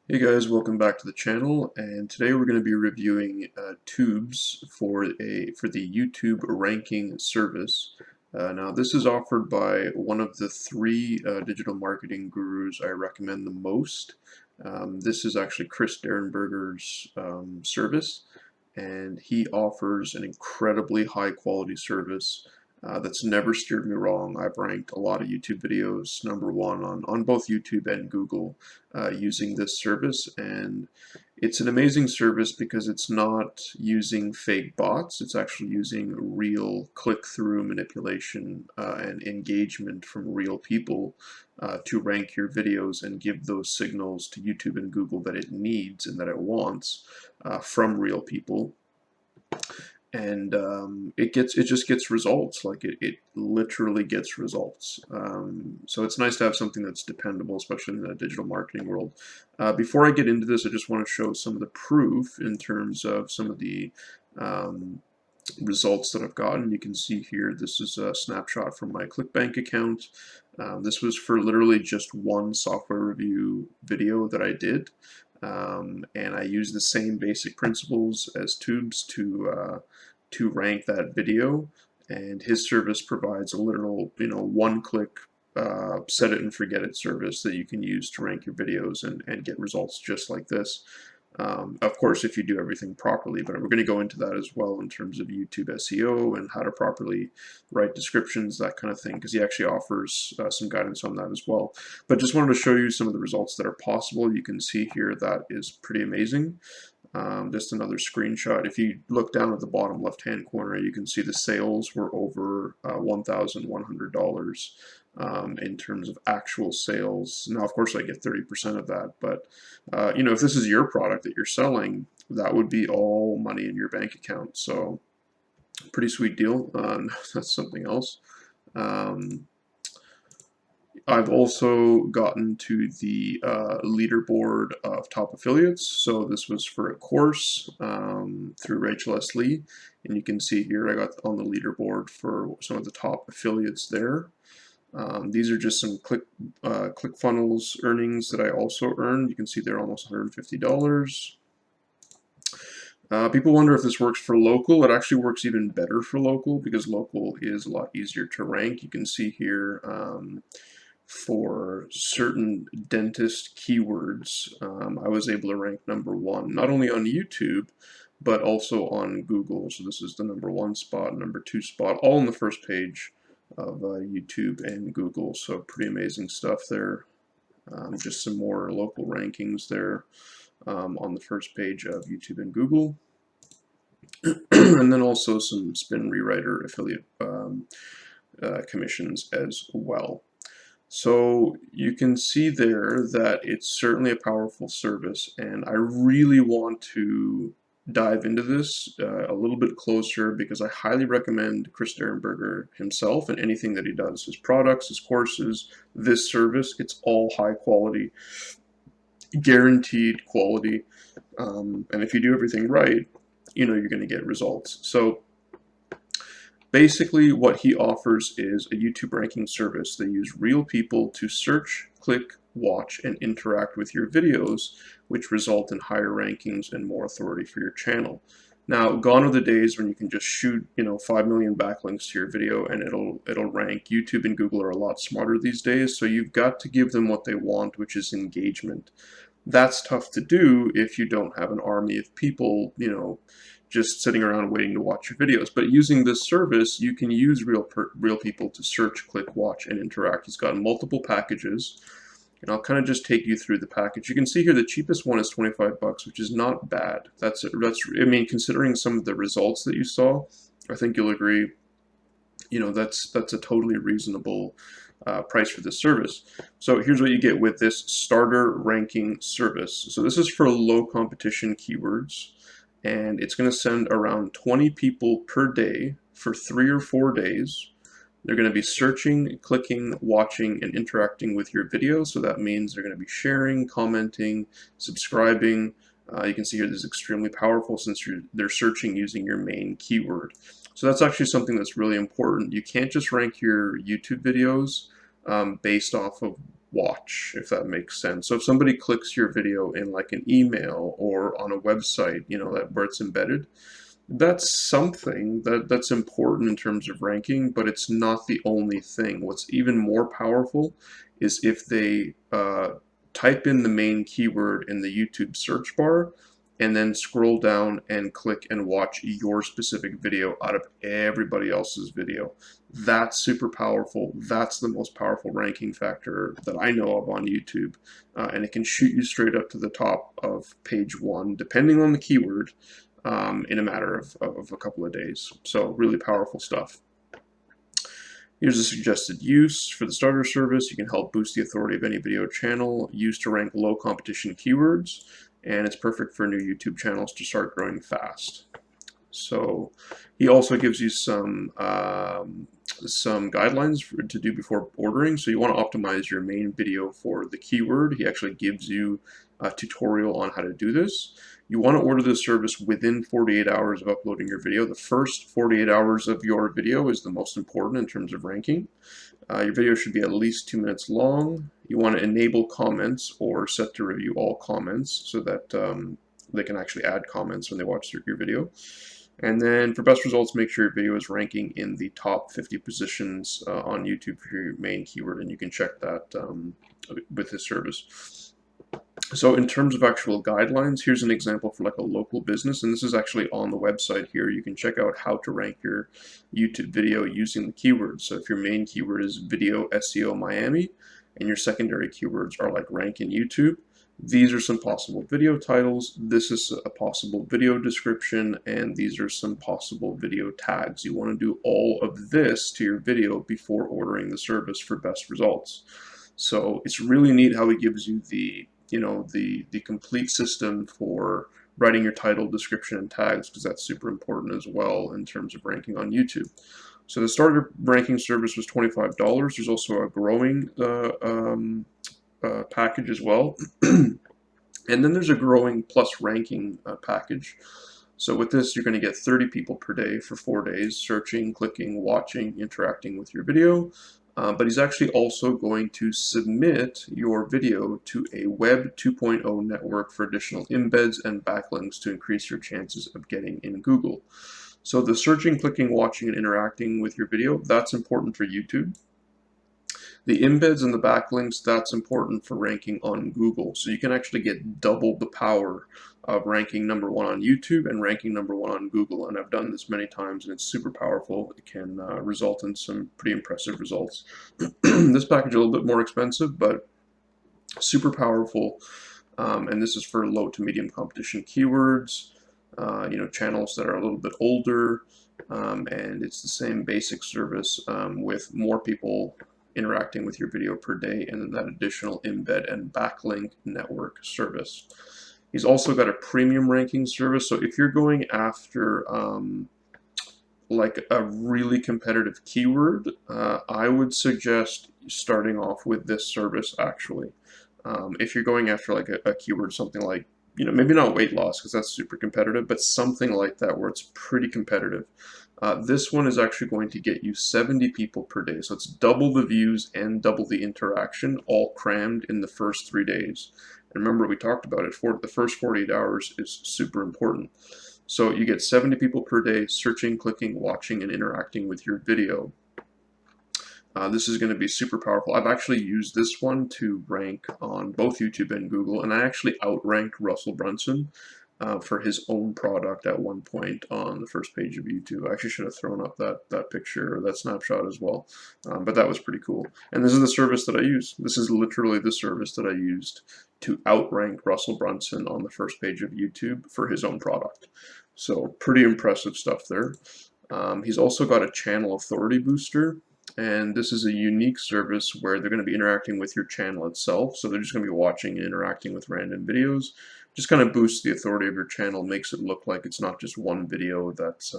Hey guys, welcome back to the channel, and today we're going to be reviewing Tubes for the YouTube ranking service. Now this is offered by one of the three digital marketing gurus I recommend the most. This is actually Chris Derenberger's service, and he offers an incredibly high quality service that's never steered me wrong. I've ranked a lot of YouTube videos #1 on both YouTube and Google using this service, and it's an amazing service because it's not using fake bots. It's actually using real click-through manipulation and engagement from real people to rank your videos and give those signals to YouTube and Google that it needs and that it wants from real people. And it just gets results. Like it literally gets results. So it's nice to have something that's dependable, especially in the digital marketing world. Before I get into this, I just want to show some of the proof in terms of some of the results that I've gotten. You can see here, this is a snapshot from my ClickBank account. This was for literally just one software review video that I did. And I use the same basic principles as Tubes to rank that video, and his service provides a literal, one-click set it and forget it service that you can use to rank your videos and get results just like this. Of course, if you do everything properly, but we're going to go into that as well in terms of YouTube SEO and how to properly write descriptions, that kind of thing, because he actually offers some guidance on that as well. But just wanted to show you some of the results that are possible. You can see here that is pretty amazing. Just another screenshot. If you look down at the bottom left-hand corner, you can see the sales were over $1,100 in terms of actual sales. Now, of course, I get 30% of that, but if this is your product that you're selling, that would be all money in your bank account. So, pretty sweet deal. That's something else. I've also gotten to the leaderboard of top affiliates. So this was for a course through Rachel S. Lee, and you can see here I got on the leaderboard for some of the top affiliates there. These are just some ClickFunnels earnings that I also earned. You can see they're almost $150. People wonder if this works for local. It actually works even better for local because local is a lot easier to rank. You can see here for certain dentist keywords, I was able to rank #1, not only on YouTube, but also on Google. So this is the #1 spot, #2 spot, all on the first page of YouTube and Google. So pretty amazing stuff there. Just some more local rankings there on the first page of YouTube and Google. And then also some spin rewriter affiliate commissions as well. So you can see there that it's certainly a powerful service, and I really want to dive into this a little bit closer because I highly recommend Chris Derenberger himself and anything that he does. His products, his courses, this service, it's all high quality, guaranteed quality, and if you do everything right, you're going to get results. So basically, what he offers is a YouTube ranking service. They use real people to search, click, watch, and interact with your videos, which result in higher rankings and more authority for your channel. Now, gone are the days when you can just shoot, 5 million backlinks to your video and it'll rank. YouTube and Google are a lot smarter these days, so you've got to give them what they want, which is engagement. That's tough to do if you don't have an army of people, just sitting around waiting to watch your videos. But using this service, you can use real people to search, click, watch, and interact. He's got multiple packages, and I'll kind of just take you through the package. You can see here the cheapest one is 25 bucks, which is not bad. I mean, considering some of the results that you saw, I think you'll agree. That's a totally reasonable price for this service. So here's what you get with this starter ranking service. So this is for low competition keywords, and it's going to send around 20 people per day for 3 or 4 days. They're going to be searching, clicking, watching, and interacting with your video. So that means they're going to be sharing, commenting, subscribing. You can see here this is extremely powerful since they're searching using your main keyword. So that's actually something that's really important. You can't just rank your YouTube videos based off of watch, if that makes sense. So if somebody clicks your video in like an email or on a website, you know, that where it's embedded, that's something that's important in terms of ranking, but it's not the only thing. What's even more powerful is if they type in the main keyword in the YouTube search bar and then scroll down and click and watch your specific video out of everybody else's video. That's super powerful. That's the most powerful ranking factor that I know of on YouTube. And it can shoot you straight up to the top of page 1, depending on the keyword, in a matter of a couple of days. So really powerful stuff. Here's a suggested use for the starter service. You can help boost the authority of any video channel used to rank low competition keywords, and it's perfect for new YouTube channels to start growing fast. So he also gives you some guidelines to do before ordering. So you want to optimize your main video for the keyword. He actually gives you a tutorial on how to do this. You want to order this service within 48 hours of uploading your video. The first 48 hours of your video is the most important in terms of ranking. Your video should be at least 2 minutes long. You want to enable comments or set to review all comments so that they can actually add comments when they watch your video. And then for best results, make sure your video is ranking in the top 50 positions on YouTube for your main keyword, and you can check that with this service. So in terms of actual guidelines, here's an example for like a local business, and this is actually on the website here. You can check out how to rank your YouTube video using the keywords. So if your main keyword is video SEO Miami, and your secondary keywords are like rank in YouTube, these are some possible video titles, this is a possible video description, and these are some possible video tags. You want to do all of this to your video before ordering the service for best results. So it's really neat how he gives you the the complete system for writing your title, description, and tags, because that's super important as well in terms of ranking on YouTube. So the starter ranking service was $25. There's also a growing package as well. And then there's a growing plus ranking package. So with this, you're going to get 30 people per day for 4 days, searching, clicking, watching, interacting with your video. But he's actually also going to submit your video to a Web 2.0 network for additional embeds and backlinks to increase your chances of getting in Google. So the searching, clicking, watching, and interacting with your video, that's important for YouTube. The embeds and the backlinks, that's important for ranking on Google. So you can actually get double the power of ranking #1 on YouTube and ranking #1 on Google. And I've done this many times, and it's super powerful. It can result in some pretty impressive results. This package is a little bit more expensive, but super powerful. And this is for low to medium competition keywords, channels that are a little bit older. And it's the same basic service with more people interacting with your video per day, and then that additional embed and backlink network service. He's also got a premium ranking service. So if you're going after like a really competitive keyword, I would suggest starting off with this service actually. If you're going after like a keyword, something like, maybe not weight loss because that's super competitive, but something like that where it's pretty competitive. This one is actually going to get you 70 people per day. So it's double the views and double the interaction, all crammed in the first 3 days. And remember, we talked about it, the first 48 hours is super important. So you get 70 people per day searching, clicking, watching, and interacting with your video. This is going to be super powerful. I've actually used this one to rank on both YouTube and Google, and I actually outranked Russell Brunson for his own product at one point on the first page of YouTube. I actually should have thrown up that picture or that snapshot as well, but that was pretty cool. And this is the service that I use. This is literally the service that I used to outrank Russell Brunson on the first page of YouTube for his own product. So pretty impressive stuff there. He's also got a channel authority booster. And this is a unique service where they're going to be interacting with your channel itself. So they're just going to be watching and interacting with random videos. Just kind of boosts the authority of your channel, makes it look like it's not just one video that's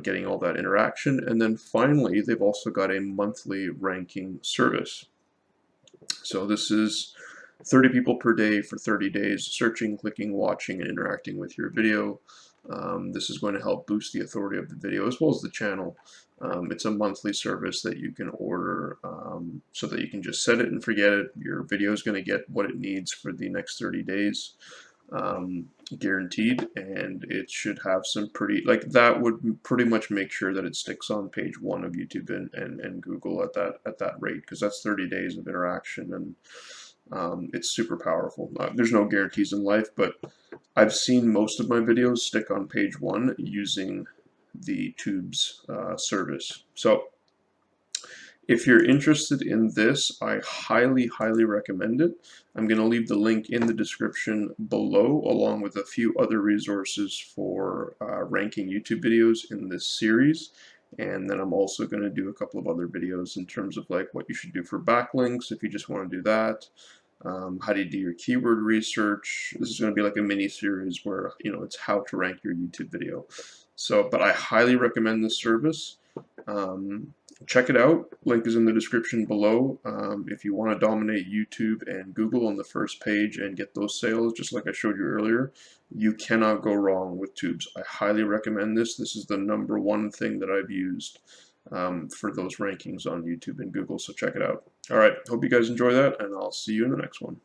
getting all that interaction. And then finally, they've also got a monthly ranking service. So this is 30 people per day for 30 days, searching, clicking, watching, and interacting with your video. This is going to help boost the authority of the video as well as the channel. It's a monthly service that you can order so that you can just set it and forget it. Your video is going to get what it needs for the next 30 days. Guaranteed, and it should have some pretty, like, that would pretty much make sure that it sticks on page 1 of YouTube and Google at that rate, because that's 30 days of interaction, and it's super powerful. There's no guarantees in life, but I've seen most of my videos stick on page 1 using the Tubes service. So if you're interested in this, I highly recommend it. I'm going to leave the link in the description below, along with a few other resources for ranking YouTube videos in this series. And then I'm also going to do a couple of other videos in terms of like what you should do for backlinks if you just want to do that. How do you do your keyword research? This is going to be like a mini series where, it's how to rank your YouTube video. So, but I highly recommend this service. Check it out. Link is in the description below. If you want to dominate YouTube and Google on the first page and get those sales, just like I showed you earlier, you cannot go wrong with Tubes. I highly recommend this. This is the #1 thing that I've used for those rankings on YouTube and Google, so check it out. All right, hope you guys enjoy that, and I'll see you in the next one.